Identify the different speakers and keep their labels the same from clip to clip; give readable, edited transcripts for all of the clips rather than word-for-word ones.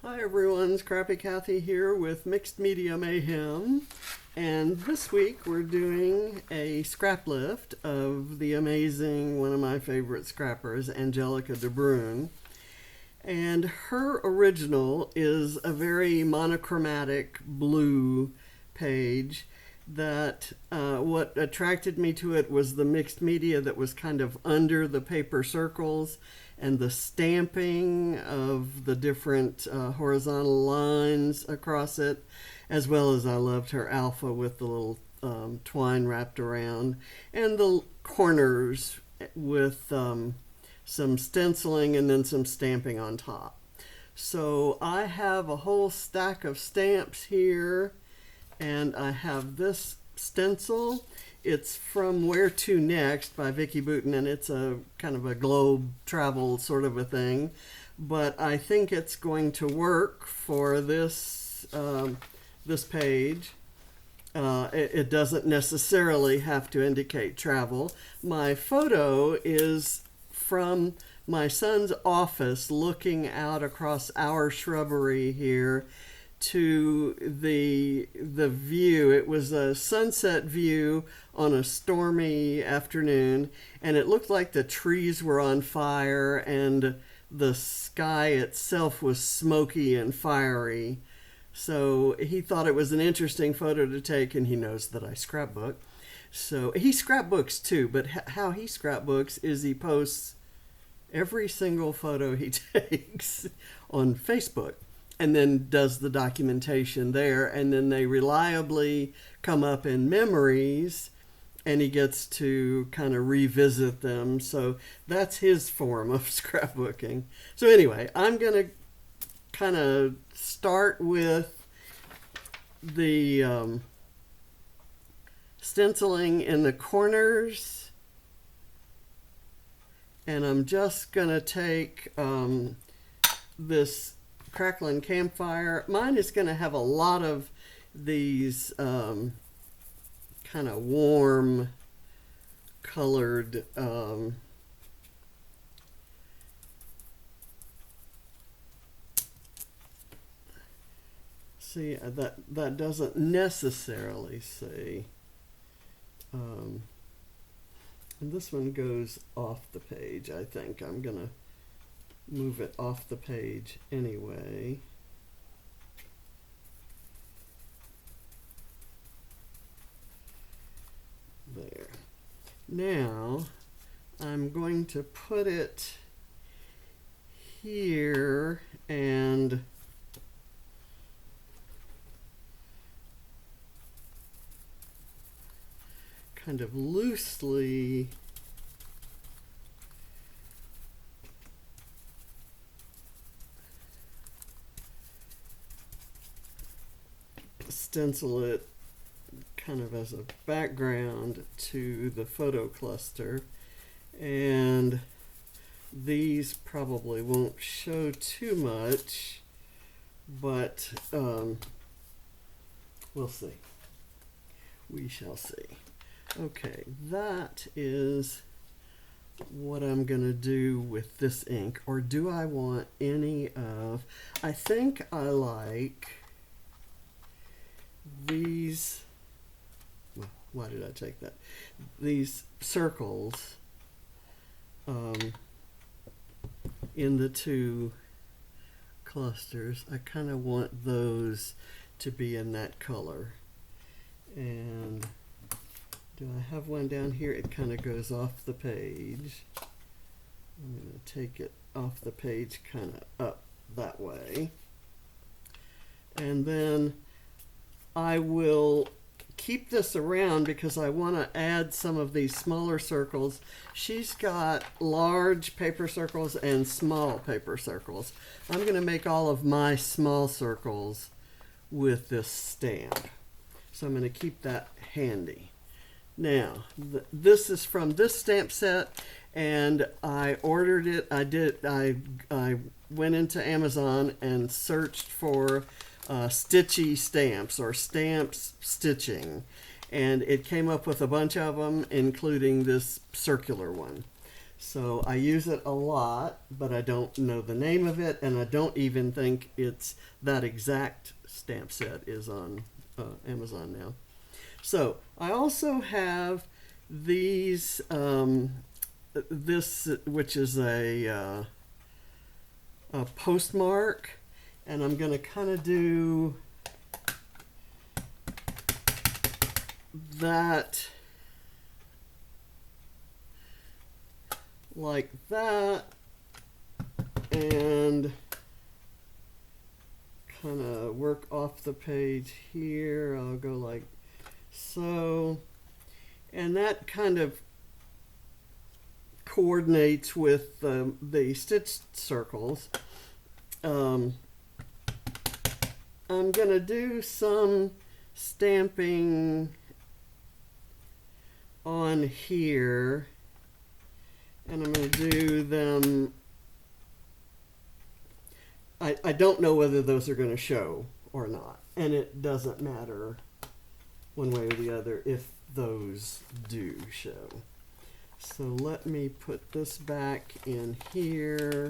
Speaker 1: Hi everyone, Scrappy Kathy here with Mixed Media Mayhem, and this week we're doing a scrap lift of the amazing, one of my favorite scrappers, Angelica DeBruin. And her original is a very monochromatic blue page that what attracted me to it was the mixed media that was kind of under the paper circles and the stamping of the different horizontal lines across it, as well as I loved her alpha with the little twine wrapped around, and the corners with some stenciling and then some stamping on top. So I have a whole stack of stamps here, and I have this stencil. It's from Where To Next by Vicki Boutin, and it's a kind of a globe travel sort of a thing. But I think it's going to work for this this page. It doesn't necessarily have to indicate travel. My photo is from my son's office looking out across our shrubbery here to the view. It was a sunset view on a stormy afternoon, and it looked like the trees were on fire and the sky itself was smoky and fiery. So he thought it was an interesting photo to take, and he knows that I scrapbook. So he scrapbooks too, but how he scrapbooks is he posts every single photo he takes on Facebook, and then does the documentation there, and then they reliably come up in memories, and he gets to kind of revisit them. So that's his form of scrapbooking. So anyway, I'm going to kind of start with the stenciling in the corners, and I'm just going to take this crackling campfire. Mine is going to have a lot of these kind of warm colored see, that doesn't necessarily say and this one goes off the page. I think I'm gonna move it off the page anyway. There. Now I'm going to put it here and kind of loosely stencil it kind of as a background to the photo cluster, and these probably won't show too much, but we'll see. We shall see. Okay, that is what I'm going to do with this ink. Or do I want any of... I think I like these... Well, why did I take that? These circles in the two clusters. I kind of want those to be in that color. And do I have one down here? It kind of goes off the page. I'm going to take it off the page kind of up that way. And then I will keep this around because I want to add some of these smaller circles. She's got large paper circles and small paper circles. I'm going to make all of my small circles with this stamp. So I'm going to keep that handy. Now, this is from this stamp set, and I ordered it. I went into Amazon and searched for stitchy stamps or stamps stitching, and it came up with a bunch of them, including this circular one. So I use it a lot, but I don't know the name of it, and I don't even think it's that exact stamp set is on Amazon now. So I also have these, this, which is a postmark, and I'm going to kind of do that like that, and kind of work off the page here. I'll go like so, and that kind of coordinates with the stitched circles. I'm going to do some stamping on here, and I'm going to do them. I don't know whether those are going to show or not, and it doesn't matter one way or the other if those do show. So let me put this back in here.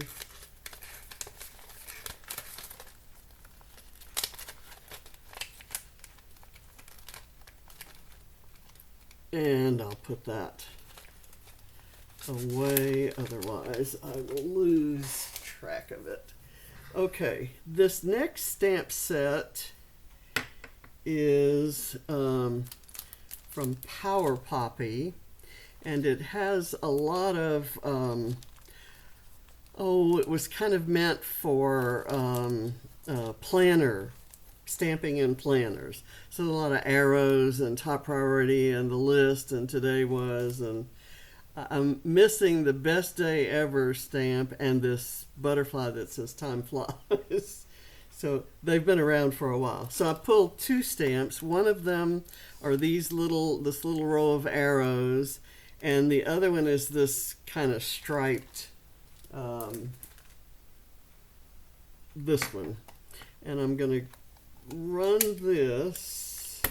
Speaker 1: And I'll put that away, otherwise I will lose track of it. Okay, this next stamp set is from Power Poppy, and it has a lot of, it was kind of meant for planner, stamping in planners. So a lot of arrows and top priority and the list and today was, and I'm missing the best day ever stamp and this butterfly that says time flies. So they've been around for a while. So I pulled two stamps. One of them are this little row of arrows, and the other one is this kind of striped, this one. And I'm going to run this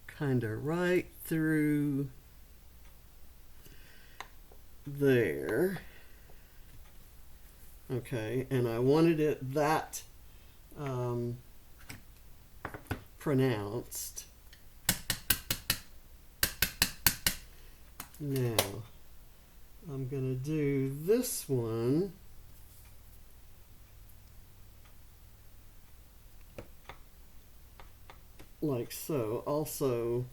Speaker 1: kind of right through there. Okay, and I wanted it that pronounced. Now I'm going to do this one like so, also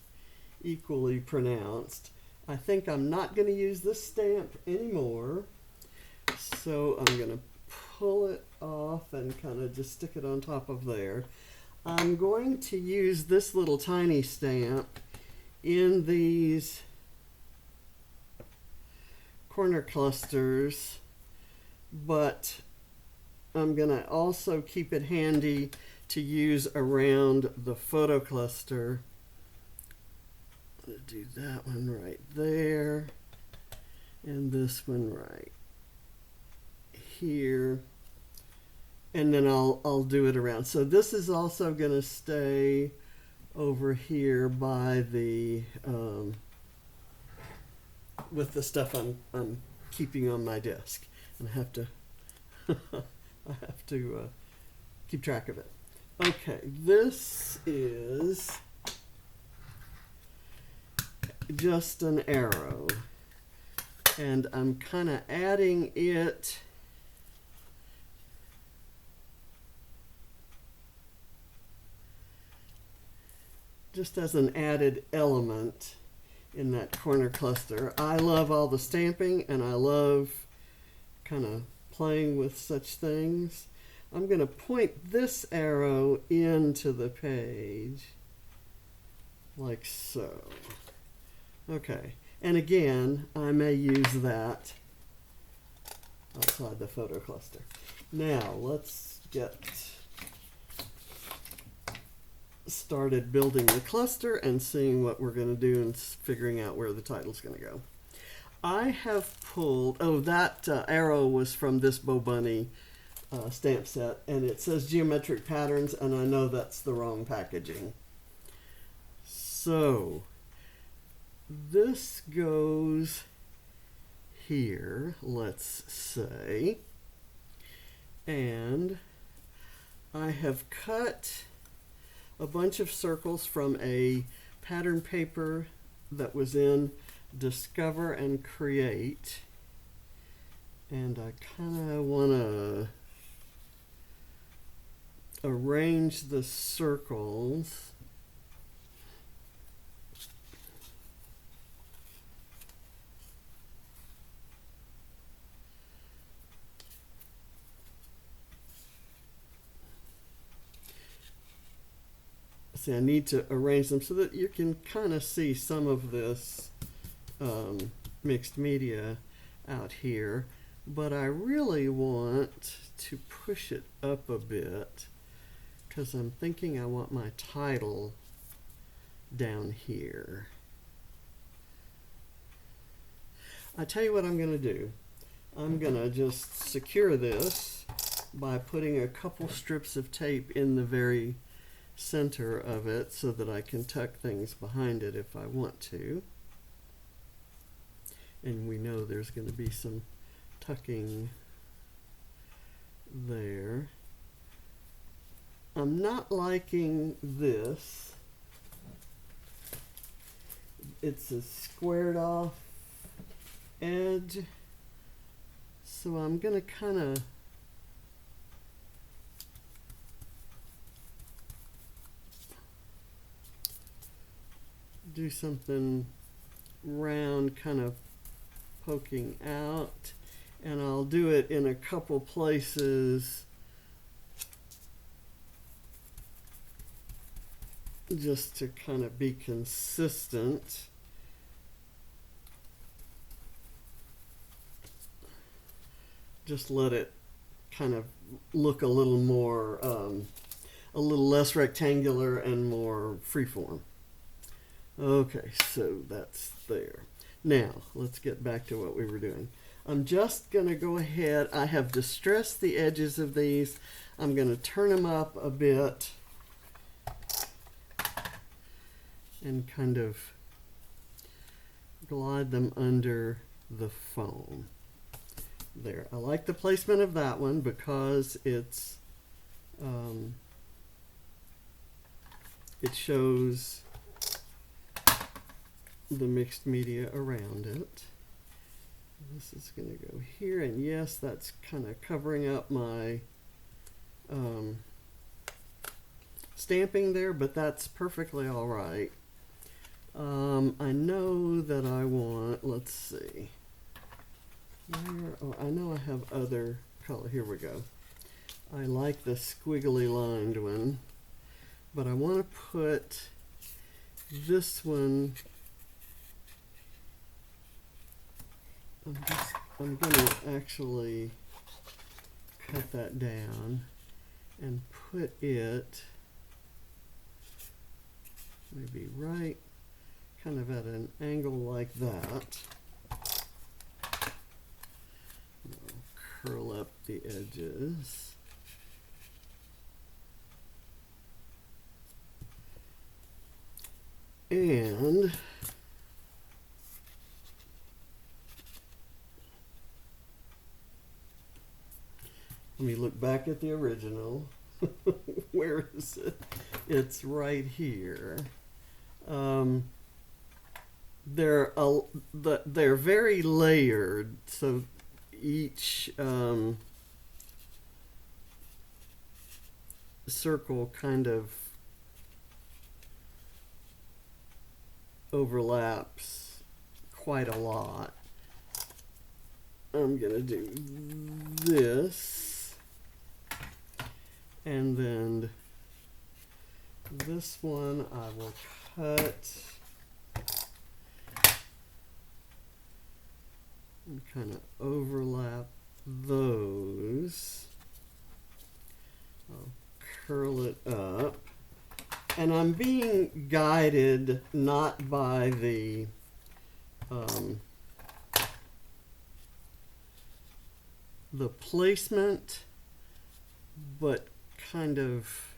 Speaker 1: equally pronounced. I think I'm not going to use this stamp anymore, so I'm going to pull it off and kind of just stick it on top of there. I'm going to use this little tiny stamp in these corner clusters, but I'm going to also keep it handy to use around the photo cluster. I'm going to do that one right there, and this one right here, and then I'll do it around. So this is also going to stay over here by the with the stuff I'm keeping on my desk, and I have to I have to keep track of it. Okay, this is just an arrow, and I'm kind of adding it just as an added element in that corner cluster. I love all the stamping, and I love kind of playing with such things. I'm going to point this arrow into the page like so. Okay, and again, I may use that outside the photo cluster. Now let's get started building the cluster and seeing what we're going to do and figuring out where the title's going to go. I have pulled, that arrow was from this Bo Bunny stamp set, and it says geometric patterns, and I know that's the wrong packaging. So this goes here, let's say, and I have cut a bunch of circles from a pattern paper that was in Discover and Create, and I kind of want to arrange the circles see, I need to arrange them so that you can kind of see some of this mixed media out here, but I really want to push it up a bit because I'm thinking I want my title down here. I tell you what I'm going to do. I'm going to just secure this by putting a couple strips of tape in the very center of it so that I can tuck things behind it if I want to. And we know there's going to be some tucking there. I'm not liking this. It's a squared off edge, so I'm going to kind of do something round, kind of poking out, and I'll do it in a couple places just to kind of be consistent. Just let it kind of look a little more, a little less rectangular and more freeform. Okay, so that's there. Now, let's get back to what we were doing. I'm just going to go ahead. I have distressed the edges of these. I'm going to turn them up a bit and kind of glide them under the foam. There. I like the placement of that one because it's it shows the mixed media around it. This is going to go here, and yes, that's kind of covering up my stamping there, but that's perfectly all right. I know that I want, let's see. Oh, I know I have other color. Here we go. I like the squiggly lined one, but I want to put this one. I'm going to actually cut that down and put it maybe right kind of at an angle like that. Curl up the edges. And let me look back at the original. Where is it? It's right here. They're very layered, so each circle kind of overlaps quite a lot. I'm going to do this, and then this one I will cut and kind of overlap those. I'll curl it up, and I'm being guided not by the placement but kind of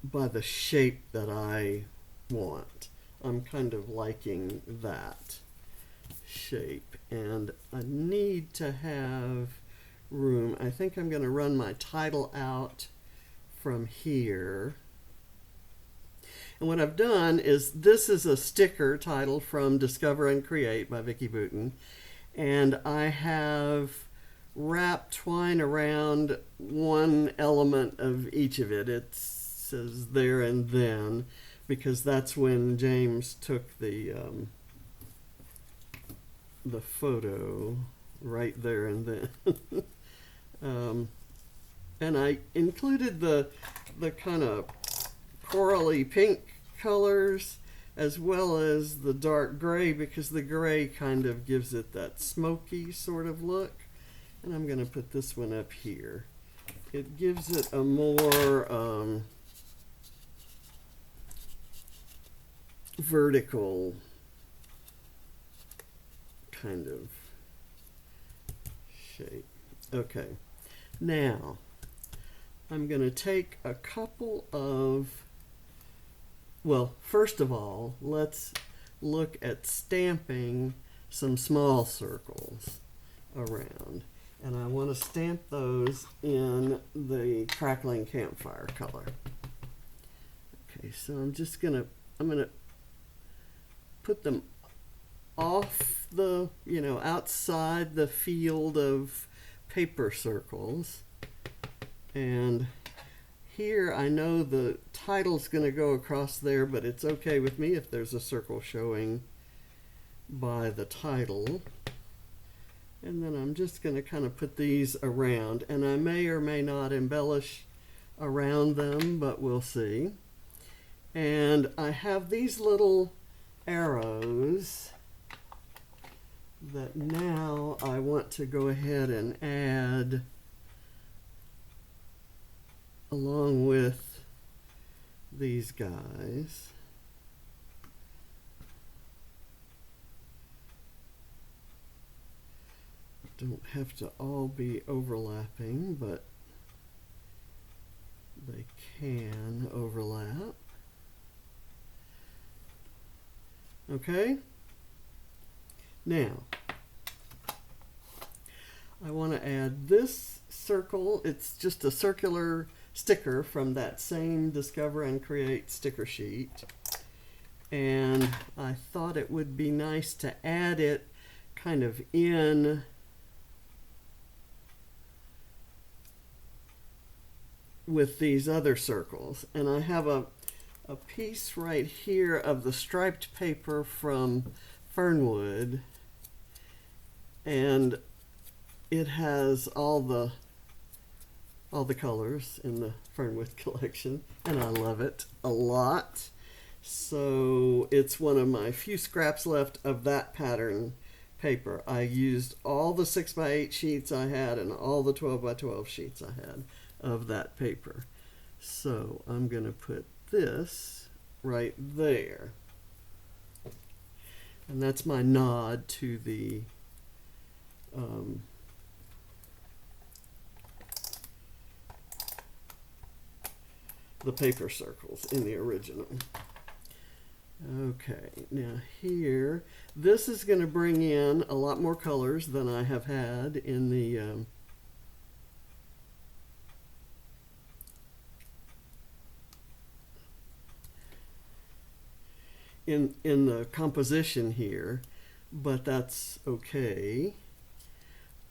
Speaker 1: by the shape that I want. I'm kind of liking that shape, and I need to have room. I think I'm going to run my title out from here. And what I've done is, this is a sticker title from Discover and Create by Vicki Boutin, and I have wrapped twine around one element of each of it. It says there and then, because that's when James took the photo, right there and then. And I included the kind of corally pink colors as well as the dark gray, because the gray kind of gives it that smoky sort of look. And I'm going to put this one up here. It gives it a more vertical kind of shape. Okay, now I'm going to take a couple of, well, first of all, let's look at stamping some small circles around. And I want to stamp those in the crackling campfire color. Okay, so I'm going to put them off the, outside the field of paper circles. And here I know the title's going to go across there, but it's okay with me if there's a circle showing by the title. And then I'm just going to kind of put these around, and I may or may not embellish around them, but we'll see. And I have these little arrows that now I want to go ahead and add along with these guys. Don't have to all be overlapping, but they can overlap. Okay? Now, I want to add this circle. It's just a circular sticker from that same Discover and Create sticker sheet. And I thought it would be nice to add it kind of in with these other circles. And I have a piece right here of the striped paper from Fernwood, and it has all the colors in the Fernwood collection, and I love it a lot. So it's one of my few scraps left of that pattern paper. I used all the 6x8 sheets I had and all the 12x12 sheets I had of that paper. So I'm going to put this right there. And that's my nod to the paper circles in the original. Okay, now here, this is going to bring in a lot more colors than I have had in the in the composition here, but that's okay.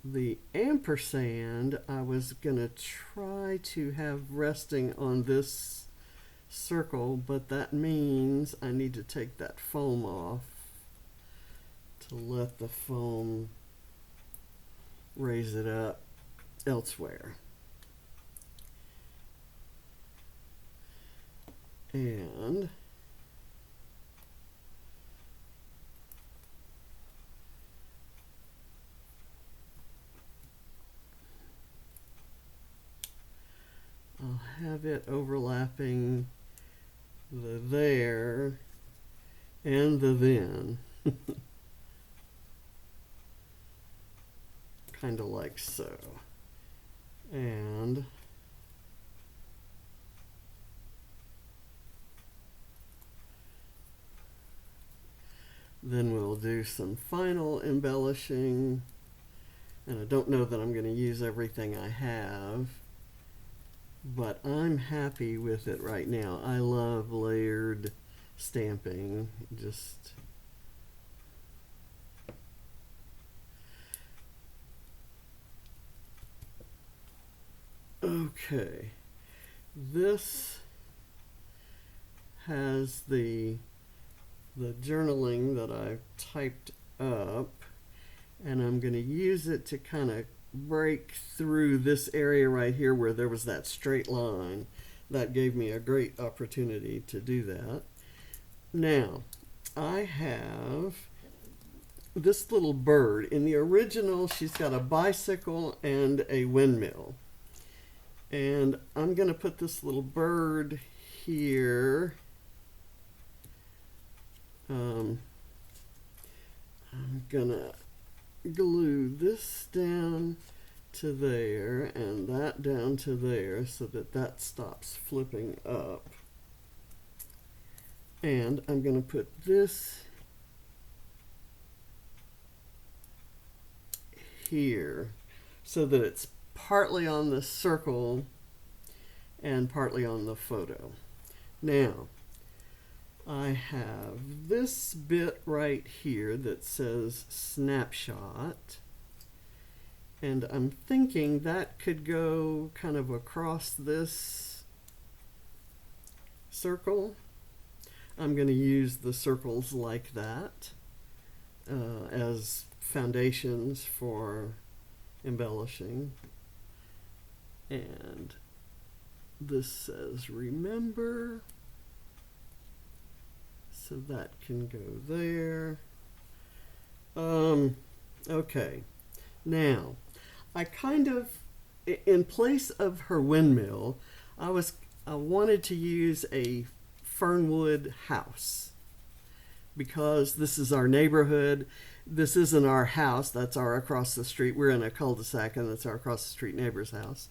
Speaker 1: The ampersand I was going to try to have resting on this circle, but that means I need to take that foam off to let the foam raise it up elsewhere. And I'll have it overlapping there, and the then. Kind of like so. And then we'll do some final embellishing. And I don't know that I'm going to use everything I have, but I'm happy with it right now. I love layered stamping. Just okay. This has the journaling that I typed up, and I'm going to use it to kind of break through this area right here where there was that straight line. That gave me a great opportunity to do that. Now, I have this little bird. In the original, she's got a bicycle and a windmill. And I'm going to put this little bird here. I'm going to glue this down to there and that down to there so that that stops flipping up. And I'm going to put this here so that it's partly on the circle and partly on the photo. Now, I have this bit right here that says snapshot, and I'm thinking that could go kind of across this circle. I'm going to use the circles like that as foundations for embellishing. And this says remember. So that can go there. Okay. Now, I kind of, in place of her windmill, I wanted to use a Fernwood house because this is our neighborhood. This isn't our house. That's our across the street. We're in a cul-de-sac, and that's our across the street neighbor's house.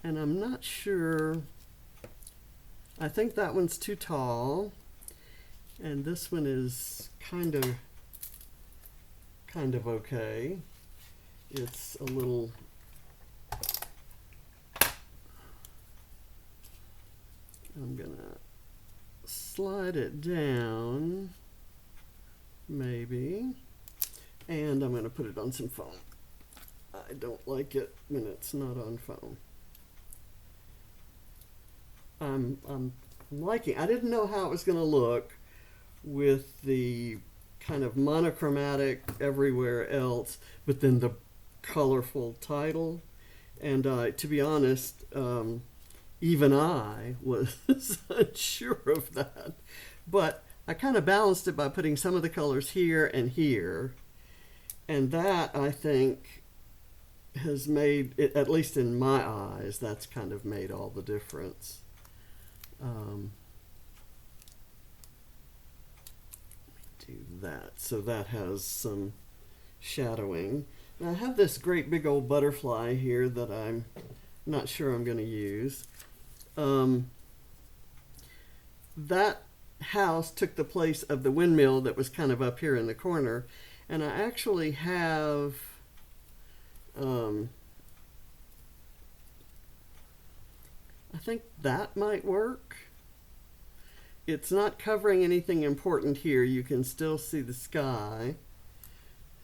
Speaker 1: And I'm not sure. I think that one's too tall. And this one is kind of okay. It's a little, I'm gonna slide it down, maybe, and I'm gonna put it on some foam. I don't like it when it's not on foam. I'm liking, I didn't know how it was gonna look with the kind of monochromatic everywhere else, but then the colorful title. And to be honest, even I was unsure of that. But I kind of balanced it by putting some of the colors here and here. And that, I think, has made, it, at least in my eyes, that's kind of made all the difference. Do that. So that has some shadowing. Now I have this great big old butterfly here that I'm not sure I'm going to use. That house took the place of the windmill that was kind of up here in the corner, and I actually have I think that might work. It's not covering anything important here. You can still see the sky.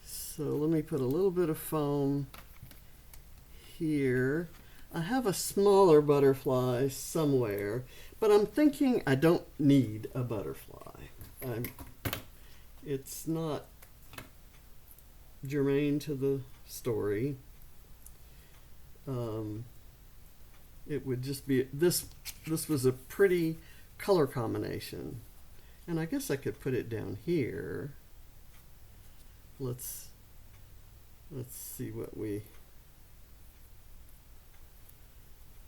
Speaker 1: So let me put a little bit of foam here. I have a smaller butterfly somewhere, but I'm thinking I don't need a butterfly. It's not germane to the story. It would just be, this was a pretty color combination, and I guess I could put it down here. Let's see what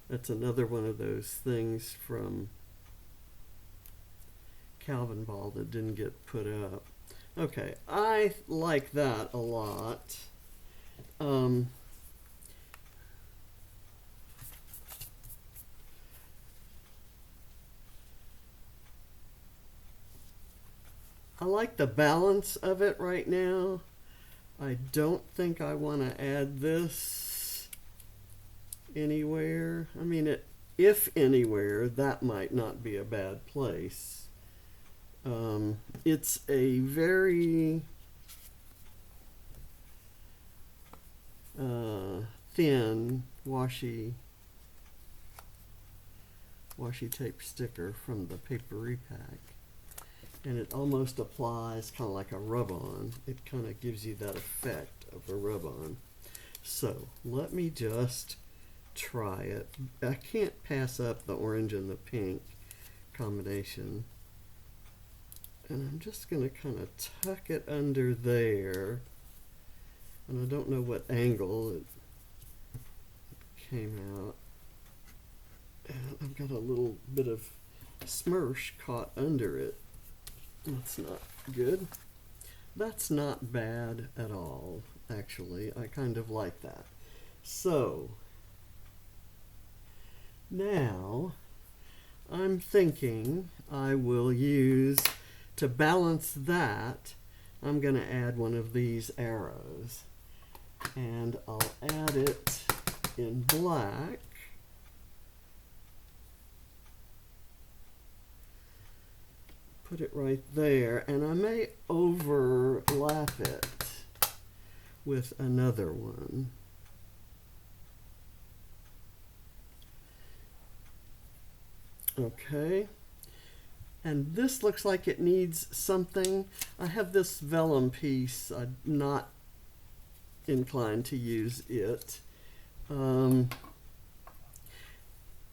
Speaker 1: that's another one of those things from Calvin ball that didn't get put up. Okay, I like that a lot. I like the balance of it right now. I don't think I want to add this anywhere. I mean, if anywhere, that might not be a bad place. It's a very thin washi tape sticker from the paper repack, and it almost applies kind of like a rub-on. It kind of gives you that effect of a rub-on. So let me just try it. I can't pass up the orange and the pink combination. And I'm just going to kind of tuck it under there. And I don't know what angle it came out. And I've got a little bit of smursh caught under it. That's not good. That's not bad at all, actually. I kind of like that. So, now I'm thinking I will use, to balance that, I'm going to add one of these arrows. And I'll add it in black. Put it right there, and I may overlap it with another one. Okay, and this looks like it needs something. I have this vellum piece. I'm not inclined to use it.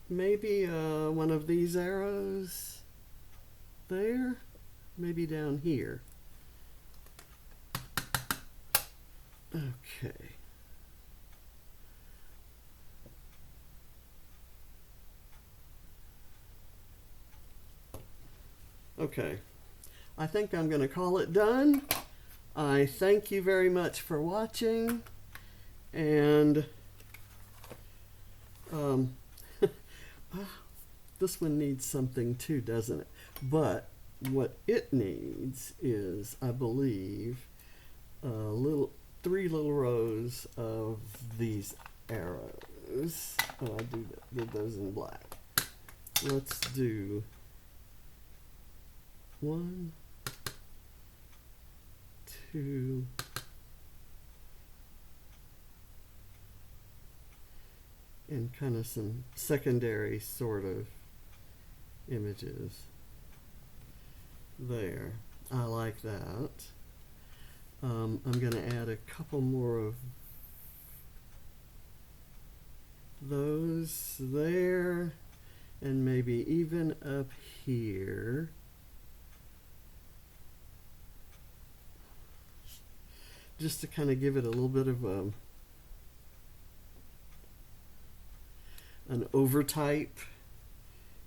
Speaker 1: Maybe one of these arrows there, maybe down here. Okay. Okay, I think I'm going to call it done. I thank you very much for watching, and this one needs something too, doesn't it? But what it needs is, I believe, three little rows of these arrows. Oh, I did those in black. Let's do 1, 2, and kind of some secondary sort of images there. I like that. I'm going to add a couple more of those there, and maybe even up here. Just to kind of give it a little bit of an overtype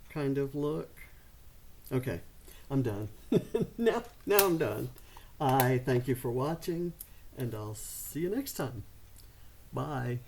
Speaker 1: kind of look. Okay, I'm done. now I'm done. I thank you for watching, and I'll see you next time. Bye.